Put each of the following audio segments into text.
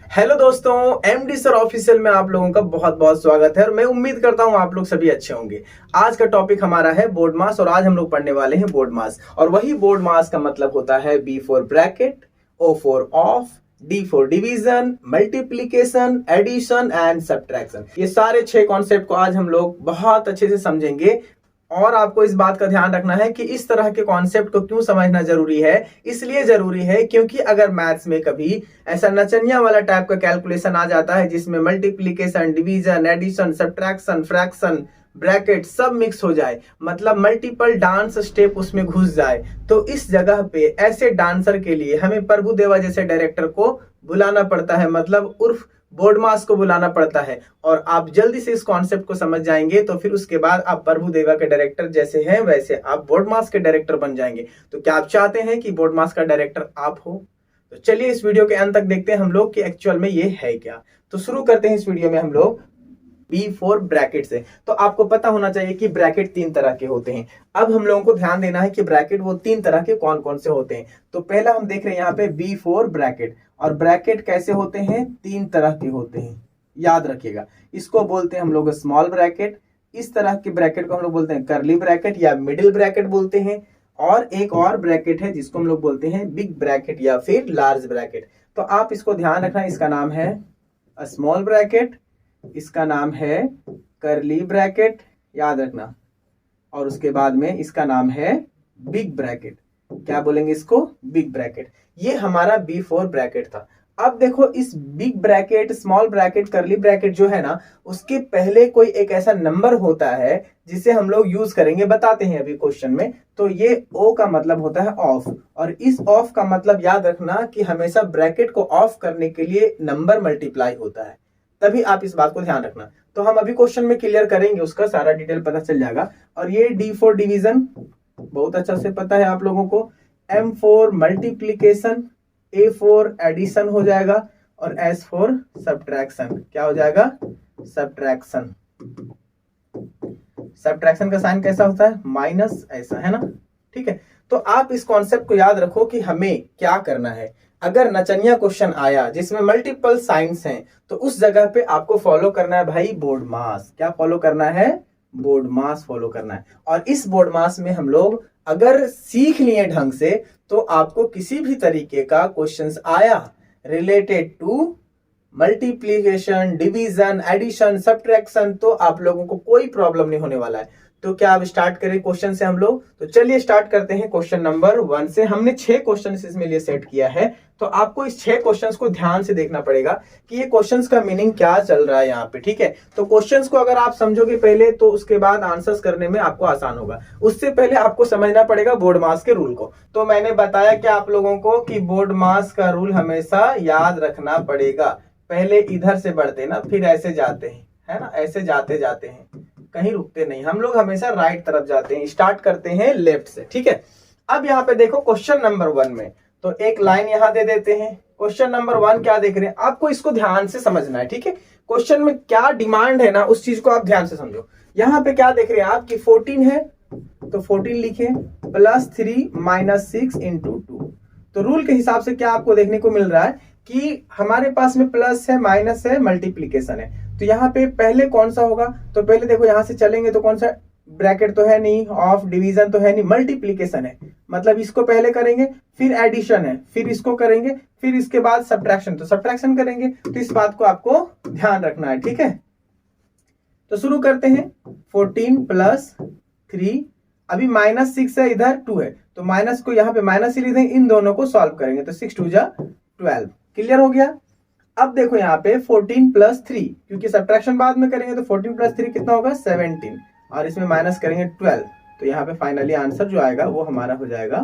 Hello दोस्तों, MD sir official में आप लोगों का बहुत बहुत स्वागत है और मैं उम्मीद करता हूं आप लोग सभी अच्छे होंगे। आज का टॉपिक हमारा है बोर्ड मास और आज हम लोग पढ़ने वाले हैं बोर्ड मास। और वही बोर्ड मास का मतलब होता है B for bracket, O for of, D for division, multiplication, addition and subtraction. ये सारे 6 कॉन्सेप्ट को आज हम लोग बहुत अच्छे से समझेंगे। और आपको इस बात का ध्यान रखना है कि इस तरह के कॉन्सेप्ट को क्यों समझना जरूरी है। इसलिए जरूरी है क्योंकि अगर मैथ्स में कभी ऐसा नचनिया वाला टाइप का कैलकुलेशन आ जाता है जिसमें multiplication, division, addition, subtraction, fraction, bracket सब मिक्स हो जाए, मतलब मल्टीपल डांस स्टेप उसमें घुस जाए, तो इस जगह पे ऐसे डांसर के लिए हमें प्रभु देवा जैसे डायरेक्टर को बुलाना पड़ता है, मतलब उर्फ बोर्ड मास को बुलाना पड़ता है। और आप जल्दी से इस कॉन्सेप्ट को समझ जाएंगे तो फिर उसके बाद आप प्रभु देवा के डायरेक्टर जैसे हैं वैसे आप बोर्ड मास के डायरेक्टर बन जाएंगे। तो क्या आप चाहते हैं कि बोर्ड मास का डायरेक्टर आप हो? तो चलिए इस वीडियो के अंत तक देखते हैं हम लोग कि एक्चुअल में ये है क्या। तो शुरू करते हैं इस वीडियो में हम लोग बी फोर ब्रैकेट से। तो आपको पता होना चाहिए कि ब्रैकेट 3 तरह के होते हैं। अब हम लोगों को ध्यान देना है कि ब्रैकेट वो 3 तरह के कौन कौन से होते हैं। तो पहला हम देख रहे हैं यहाँ पे बी फोर ब्रैकेट। और ब्रैकेट कैसे होते हैं? 3 तरह के होते हैं, याद रखिएगा। इसको बोलते हैं हम लोग स्मॉल ब्रैकेट, इस तरह के ब्रैकेट को हम लोग बोलते हैं कर्ली ब्रैकेट या मिडिल ब्रैकेट बोलते हैं। और एक और ब्रैकेट है जिसको हम लोग बोलते हैं बिग ब्रैकेट या फिर लार्ज ब्रैकेट। तो आप इसको ध्यान रखना, इसका नाम है स्मॉल ब्रैकेट, इसका नाम है कर्ली ब्रैकेट, याद रखना। और उसके बाद में इसका नाम है बिग ब्रैकेट। क्या बोलेंगे इसको? Big bracket. ये हमारा बी फोर ब्रैकेट था। अब देखो इस big bracket, small bracket, curly bracket जो है ना, उसके पहले कोई एक ऐसा नंबर होता है जिसे हम लोग यूज करेंगे, बताते हैं अभी क्वेश्चन में। तो ये ओ का मतलब होता है ऑफ, और इस ऑफ का मतलब याद रखना कि हमेशा ब्रैकेट को ऑफ करने के लिए नंबर मल्टीप्लाई होता है, तभी आप इस बात को ध्यान रखना। तो हम अभी क्वेश्चन में क्लियर करेंगे, उसका सारा डिटेल पता चल जाएगा। और ये डी फॉर डिवीजन बहुत अच्छा से पता है आप लोगों को, M for multiplication, A for addition हो जाएगा, और एस फॉर सब्ट्रैक्शन। क्या हो जाएगा? सब्ट्रैक्शन। सब्ट्रैक्शन का साइन कैसा होता है? माइनस, ऐसा है ना। ठीक है, तो आप इस कॉन्सेप्ट को याद रखो कि हमें क्या करना है। अगर नचनिया क्वेश्चन आया जिसमें मल्टीपल साइंस हैं तो उस जगह पे आपको फॉलो करना है भाई बोर्ड मास। क्या फॉलो करना है? बोर्ड मास फॉलो करना है। और इस बोर्ड मास में हम लोग अगर सीख लिए ढंग से तो आपको किसी भी तरीके का क्वेश्चंस आया related to multiplication, division, addition, subtraction, तो आप लोगों को कोई प्रॉब्लम नहीं होने वाला है। तो क्या अब स्टार्ट करें क्वेश्चन से हम लोग? तो चलिए स्टार्ट करते हैं क्वेश्चन नंबर 1 से। हमने 6 क्वेश्चन इसमें लिए सेट किया है, तो आपको इस 6 क्वेश्चंस को ध्यान से देखना पड़ेगा कि ये क्वेश्चंस का मीनिंग क्या चल रहा है यहाँ पे। ठीक है, तो क्वेश्चंस को अगर आप समझोगे पहले तो उसके बाद आंसर्स करने में आपको आसान होगा। उससे पहले आपको समझना पड़ेगा बोर्ड मास के रूल को। तो मैंने बताया कि आप लोगों को कि बोर्ड मास का रूल हमेशा याद रखना पड़ेगा। पहले इधर से बढ़ते ना, फिर ऐसे जाते हैं, है ना, ऐसे जाते जाते हैं, कहीं रुकते नहीं हम लोग, हमेशा राइट तरफ जाते हैं। स्टार्ट करते हैं लेफ्ट से। ठीक है, अब यहाँ पे देखो क्वेश्चन नंबर 1 में, तो एक लाइन यहां दे देते हैं। क्वेश्चन नंबर 1 क्या देख रहे हैं? आपको इसको ध्यान से समझना है। ठीक है, क्वेश्चन में क्या डिमांड है ना, उस चीज को आप ध्यान से समझो। यहाँ पे क्या देख रहे हैं आप कि 14 है, तो 14 लिखे, प्लस 3 माइनस 6 इंटू 2। तो रूल के हिसाब से क्या आपको देखने को मिल रहा है कि हमारे पास में प्लस है, माइनस है, मल्टीप्लीकेशन है। तो यहाँ पे पहले कौन सा होगा? तो पहले देखो यहां से चलेंगे तो कौन सा? ब्रैकेट तो है नहीं, ऑफ, डिवीजन तो है नहीं, मल्टीप्लीकेशन है, मतलब इसको पहले करेंगे, फिर एडिशन है, फिर इसको करेंगे, फिर इसके बाद सब्ट्रैक्शन, तो सब्ट्रैक्शन करेंगे। तो इस बात को आपको ध्यान रखना है। ठीक है, तो शुरू करते हैं। 14 प्लस 3, अभी माइनस 6 है, इधर 2 है, तो माइनस को यहाँ पे माइनस ही लिख देंगे, इन दोनों को सॉल्व करेंगे तो 6 2 जा 12। क्लियर हो गया? अब देखो यहाँ पे 14 प्लस 3, क्योंकि सब्ट्रैक्शन बाद में करेंगे तो 14 प्लस 3 कितना होगा? 17, और इसमें माइनस करेंगे 12, तो यहाँ पे फाइनली आंसर जो आएगा वो हमारा हो जाएगा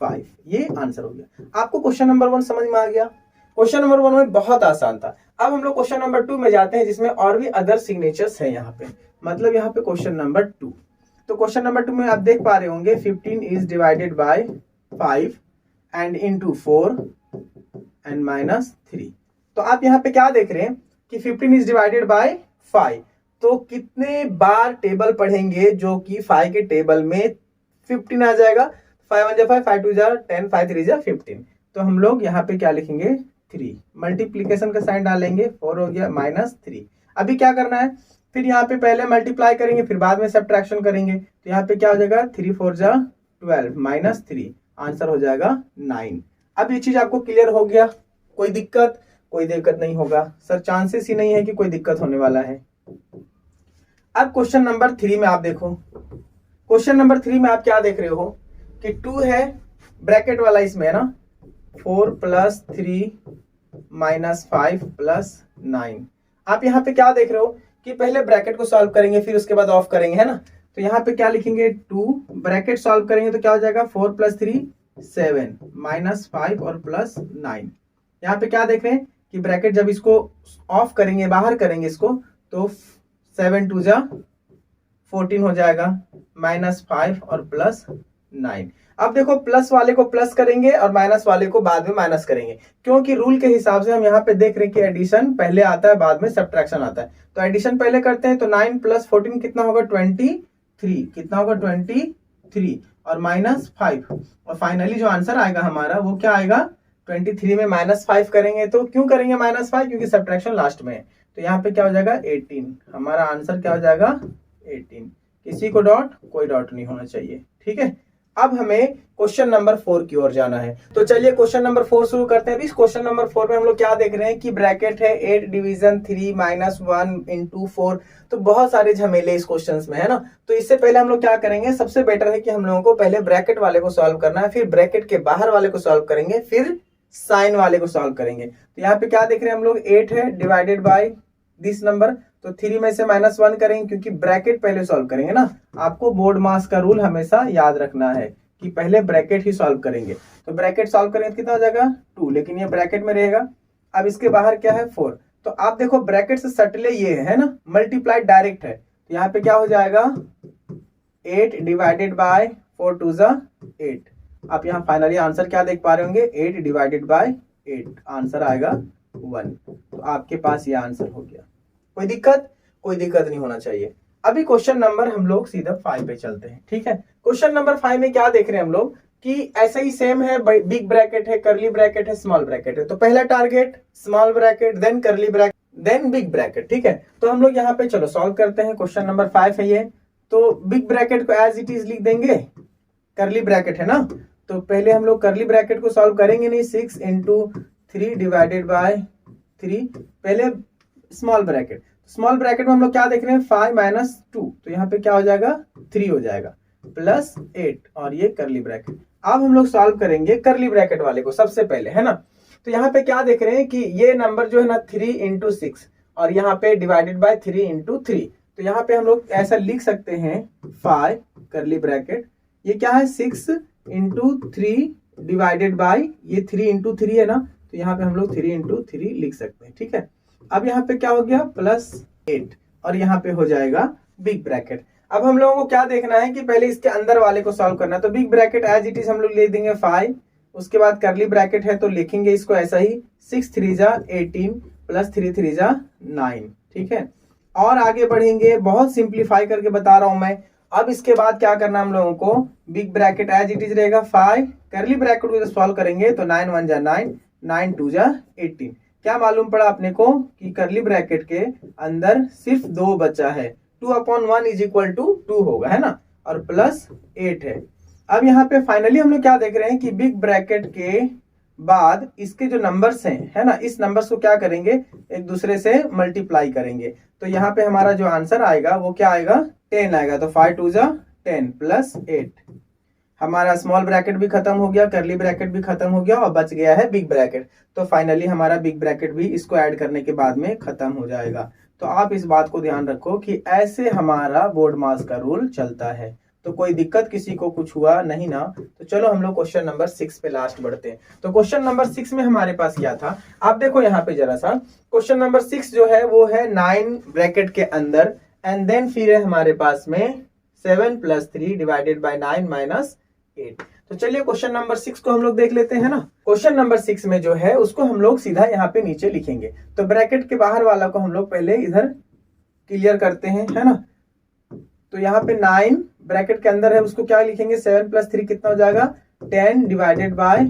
5। ये आंसर हो गया। आपको क्वेश्चन नंबर 1 समझ में आ गया? क्वेश्चन नंबर 1 में बहुत आसान था। अब हम लोग क्वेश्चन नंबर 2 में जाते हैं जिसमें और भी अदर सिग्नेचर्स है यहाँ पे, मतलब यहाँ पे क्वेश्चन नंबर 2। तो क्वेश्चन नंबर 2 में आप देख पा रहे होंगे 15 is divided by 5 and into 4 and minus 3। तो आप यहाँ पे क्या देख रहे हैं कि 15 इज डिवाइडेड बाय 5, तो कितने बार टेबल पढ़ेंगे जो कि 5 के टेबल में 15 आ जाएगा? 5 1 जा 5, 5 2 जा 10, 5 3 जा 15। तो हम लोग यहाँ पे क्या लिखेंगे? 3, मल्टीप्लीकेशन का साइन डालेंगे, 4 हो गया -3। अभी क्या करना है, फिर यहाँ पे पहले मल्टीप्लाई करेंगे फिर बाद में सब्ट्रैक्शन करेंगे। तो यहाँ पे क्या हो जाएगा 3 4 जा 12 -3, आंसर हो जाएगा 9। अब ये चीज आपको क्लियर हो गया, कोई दिक्कत? कोई दिक्कत नहीं होगा सर, चांसेस ही नहीं है कि कोई दिक्कत होने वाला है। अब क्वेश्चन नंबर 3 में आप देखो, क्वेश्चन नंबर 3 में आप क्या देख रहे हो कि 2 है ब्रैकेट वाला इसमें है ना, 4 + 3 - 5 + 9। आप यहाँ पे क्या देख रहे हो कि पहले ब्रैकेट को सॉल्व करेंगे फिर उसके बाद ऑफ करेंगे, है ना। तो यहाँ पे क्या लिखेंगे 2, ब्रैकेट सॉल्व करेंगे तो क्या हो जाएगा 4 + 3 7 -5 और +9। यहाँ पे क्या देख रहे हैं कि ब्रैकेट जब इसको ऑफ करेंगे, बाहर करेंगे इसको, तो 7 2 जा 14 हो जाएगा, -5 और +9। अब देखो प्लस वाले को प्लस करेंगे और माइनस वाले को बाद में माइनस करेंगे, क्योंकि रूल के हिसाब से हम यहाँ पे देख रहे हैं कि एडिशन पहले आता है बाद में सब्ट्रैक्शन आता है। तो एडिशन पहले करते हैं, तो 9 + 14 कितना होगा 23, कितना होगा 23 और -5, और फाइनली जो आंसर आएगा हमारा वो क्या आएगा 23 में -5 करेंगे। तो क्यों करेंगे -5, क्योंकि सब्ट्रैक्शन लास्ट में है। तो यहाँ पे क्या हो जाएगा 18, हमारा आंसर क्या हो जाएगा 18। किसी को डॉट, कोई डॉट नहीं होना चाहिए, ठीक है। अब हमें क्वेश्चन नंबर 4 की ओर जाना है, तो चलिए क्वेश्चन नंबर 4 शुरू करते हैं। इस क्वेश्चन नंबर 4 में हम लोग क्या देख रहे हैं कि ब्रैकेट है 8 डिवीजन 3 - 1 × 4। तो बहुत सारे झमेले इस क्वेश्चन में है ना। तो इससे पहले हम लोग क्या करेंगे, सबसे बेटर है कि हम लोगों को पहले ब्रैकेट वाले को सॉल्व करना है, फिर ब्रैकेट के बाहर वाले को सॉल्व करेंगे, फिर साइन वाले को सॉल्व करेंगे। तो यहाँ पे क्या देख रहे हैं हम लोग 8 है डिवाइडेड बाय दिस नंबर, तो 3 में से -1 करेंगे क्योंकि ब्रैकेट पहले सॉल्व करेंगे ना। आपको बोर्ड मास का रूल हमेशा याद रखना है कि पहले ब्रैकेट ही सॉल्व करेंगे। तो ब्रैकेट सॉल्व करेंगे तो कितना हो जाएगा 2, लेकिन ये ब्रैकेट में रहेगा। अब इसके बाहर क्या है 4, तो आप देखो ब्रैकेट से सटले ये है ना, मल्टीप्लाइड डायरेक्ट है। तो यहाँ पे क्या हो जाएगा 8 डिवाइडेड बाय 4 2 जा 8। आप यहाँ फाइनली आंसर क्या देख पा रहे होंगे 8 डिवाइडेड बाय 8, आंसर आएगा 1। तो आपके पास ये आंसर हो गया। कोई दिक्कत? कोई दिक्कत नहीं होना चाहिए। अभी क्वेश्चन नंबर हम लोग सीधा 5 पे चलते हैं, ठीक है। क्वेश्चन नंबर 5 में क्या देख रहे हैं हम लोग कि ऐसा ही सेम है, बिग ब्रैकेट है, करली ब्रैकेट है, स्मॉल ब्रैकेट है। तो पहला target small bracket, then curly bracket, then big bracket, ठीक है। तो हम लोग यहाँ पे चलो सॉल्व करते हैं। क्वेश्चन नंबर 5 है ये, तो बिग ब्रैकेट को एज इट इज लिख देंगे, करली ब्रैकेट है ना। तो पहले हम लोग करली ब्रैकेट को सॉल्व करेंगे नहीं, 6 × 3 डिवाइडेड बाय 3, पहले स्मॉल ब्रैकेट। स्मॉल ब्रैकेट में हम लोग क्या देख रहे हैं 5 - 2, तो यहाँ पे क्या हो जाएगा 3 हो जाएगा, +8 और ये करली ब्रैकेट। अब हम लोग सॉल्व करेंगे करली ब्रैकेट वाले को सबसे पहले, है ना। तो यहाँ पे क्या देख रहे हैं कि ये नंबर जो है ना 3 × 6 और यहाँ पे डिवाइडेड बाय 3 × 3। तो यहाँ पे हम लोग ऐसा लिख सकते हैं 5 करली ब्रैकेट, ये क्या है 6 × 3 डिवाइडेड बाय ये 3 × 3 है ना। तो यहाँ पे हम लोग 3 × 3 लिख सकते हैं, ठीक है। अब यहाँ पे क्या हो गया +8 और यहाँ पे हो जाएगा बिग ब्रैकेट। अब हम लोगों को क्या देखना है कि पहले इसके अंदर वाले को सॉल्व करना है। तो big bracket as it is हम लोग ले देंगे 5, उसके बाद करली ब्रैकेट है तो लिखेंगे इसको ऐसा ही 6 3 जा 18 +3 3 जा 9, ठीक है। और आगे बढ़ेंगे, बहुत सिंप्लीफाई करके बता रहा हूं मैं। अब इसके बाद क्या करना हम लोगों को, big bracket as it is रहेगा 5, करली ब्रैकेट को सॉल्व करेंगे तो 9 1 जा 9, 9 2 जा 18। क्या मालूम पड़ा अपने को कि करली ब्रैकेट के अंदर सिर्फ 2 बचा है, 2/1 = 2 होगा, है ना, और +8 है। अब यहाँ पे फाइनली हम लोग क्या देख रहे हैं कि बिग ब्रैकेट के बाद इसके जो नंबर्स हैं, है ना, इस नंबर्स को क्या करेंगे एक दूसरे से मल्टीप्लाई करेंगे। तो यहाँ पे हमारा जो आंसर आएगा वो क्या आएगा 10 आएगा। तो 5 2 जा 10 +8, हमारा स्मॉल ब्रैकेट भी खत्म हो गया, करली ब्रैकेट भी खत्म हो गया और बच गया है बिग ब्रैकेट। तो फाइनली हमारा बिग ब्रैकेट भी इसको ऐड करने के बाद में खत्म हो जाएगा। तो आप इस बात को ध्यान रखो कि ऐसे हमारा बोर्ड मास का रूल चलता है। तो कोई दिक्कत किसी को कुछ हुआ नहीं ना। तो चलो हम लोग क्वेश्चन नंबर 6 पे लास्ट बढ़ते हैं। तो क्वेश्चन नंबर 6 में हमारे पास क्या था, आप देखो यहाँ पे जरा सा। क्वेश्चन नंबर 6 जो है वो है 9 ब्रैकेट के अंदर एंड देन फिर है हमारे पास में 7 + 3 डिवाइडेड बाय 9 - 8। तो चलिए क्वेश्चन नंबर 6 को हम लोग देख लेते हैं ना। क्वेश्चन नंबर 6 में जो है उसको हम लोग सीधा यहाँ पे नीचे लिखेंगे। तो ब्रैकेट के बाहर वाला को हम लोग पहले इधर क्लियर करते हैं, है ना। तो यहाँ पे 9 ब्रैकेट के अंदर है, उसको क्या लिखेंगे 7 + 3 कितना हो जाएगा 10 डिवाइडेड बाय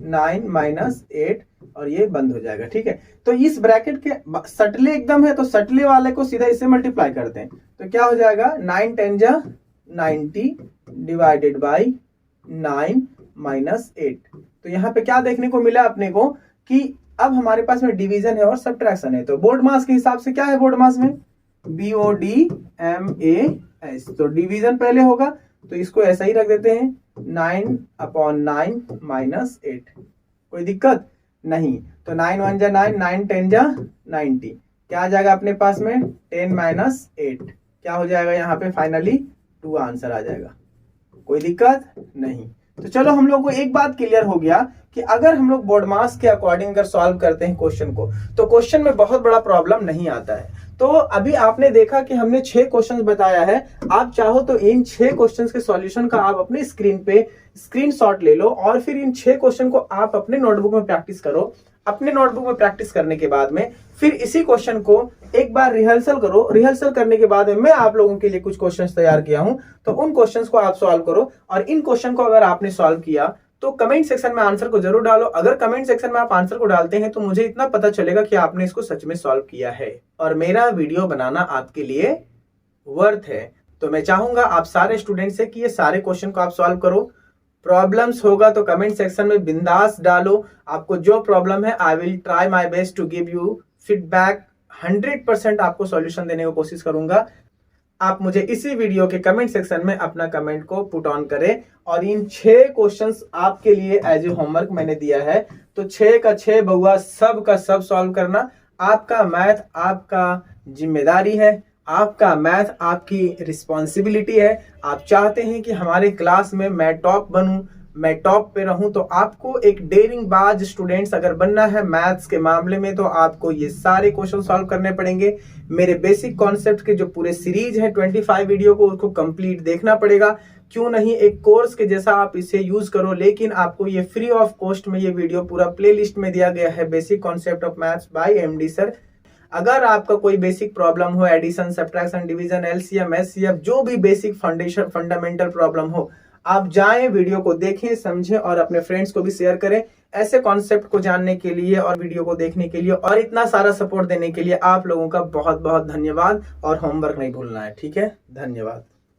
9 - 8 और ये बंद हो जाएगा। ठीक है, तो इस ब्रैकेट के सटले एकदम है तो सटले वाले को सीधा इससे मल्टीप्लाई करते हैं, तो क्या हो जाएगा 9 10 जा 90 डिवाइडेड बाई 9 माइनस 8। तो यहाँ पे क्या देखने को मिला अपने को कि अब हमारे पास में डिवीजन है और सब्ट्रैक्शन है। तो बोर्ड मास के हिसाब से क्या है बोर्ड मास में BODMAS, तो डिवीजन पहले होगा तो इसको ऐसा ही रख देते हैं 9/9 माइनस 8। कोई दिक्कत नहीं, तो 9 1 जा 9, 9 10 जा 90, क्या आ जाएगा अपने पास में 10 माइनस 8, क्या हो जाएगा यहाँ पे फाइनली 2 आंसर आ जाएगा। कोई दिक्कत नहीं। तो चलो हम लोग को एक बात क्लियर हो गया कि अगर हम लोग बोर्ड मास के अकॉर्डिंग अगर सॉल्व करते हैं क्वेश्चन को तो क्वेश्चन में बहुत बड़ा प्रॉब्लम नहीं आता है। तो अभी आपने देखा कि हमने 6 क्वेश्चंस बताया है। आप चाहो तो इन 6 क्वेश्चंस के सॉल्यूशन का आप अपने स्क्रीन पे स्क्रीनशॉट ले लो और फिर इन 6 क्वेश्चन को आप अपने नोटबुक में प्रैक्टिस करो। अपने नोटबुक में प्रैक्टिस करने के बाद में फिर इसी क्वेश्चन को एक बार रिहर्सल करो। रिहर्सल करने के बाद में मैं आप लोगों के लिए कुछ क्वेश्चंस तैयार किया हूं, तो उन क्वेश्चंस को आप सॉल्व करो। और इन क्वेश्चन को अगर आपने सॉल्व किया तो कमेंट सेक्शन में आंसर को जरूर डालो। अगर कमेंट सेक्शन में आप आंसर को डालते हैं तो मुझे इतना पता चलेगा कि आपने इसको सच में सॉल्व किया है और मेरा वीडियो बनाना आपके लिए वर्थ है। तो मैं चाहूंगा आप सारे स्टूडेंट से कि ये सारे क्वेश्चन को आप सॉल्व करो। प्रॉब्लम्स होगा तो कमेंट सेक्शन में बिंदास डालो। आपको जो प्रॉब्लम है I will try my best to give you feedback. 100% आपको सॉल्यूशन देने की कोशिश करूंगा। आप मुझे इसी वीडियो के कमेंट सेक्शन में अपना कमेंट को पुट ऑन करें और इन 6 क्वेश्चंस आपके लिए एज ए होमवर्क मैंने दिया है, तो 6 का 6 बउआ सब का सब सॉल्व करना। आपका मैथ आपका जिम्मेदारी है, आपका मैथ आपकी रिस्पॉन्सिबिलिटी है। आप चाहते हैं कि हमारे क्लास में मैं टॉप बनूं, मैं टॉप पे रहूं, तो आपको एक डेयरिंग बाज स्टूडेंट्स अगर बनना है मैथ्स के मामले में तो आपको ये सारे क्वेश्चन सॉल्व करने पड़ेंगे। मेरे बेसिक कॉन्सेप्ट के जो पूरे सीरीज है 25 वीडियो को उसको कंप्लीट देखना पड़ेगा। क्यों नहीं एक कोर्स के जैसा आप इसे यूज करो, लेकिन आपको ये फ्री ऑफ कॉस्ट में ये वीडियो पूरा प्लेलिस्ट में दिया गया है, basic concept of maths by MD sir. अगर आपका कोई बेसिक प्रॉब्लम हो, addition subtraction division LCM SCF जो भी बेसिक फाउंडेशन फंडामेंटल प्रॉब्लम हो, आप जाएं वीडियो को देखें समझें और अपने फ्रेंड्स को भी शेयर करें ऐसे कॉन्सेप्ट को जानने के लिए और वीडियो को देखने के लिए। और इतना सारा सपोर्ट देने के लिए आप लोगों का बहुत बहुत धन्यवाद और होमवर्क नहीं भूलना है। ठीक है, धन्यवाद।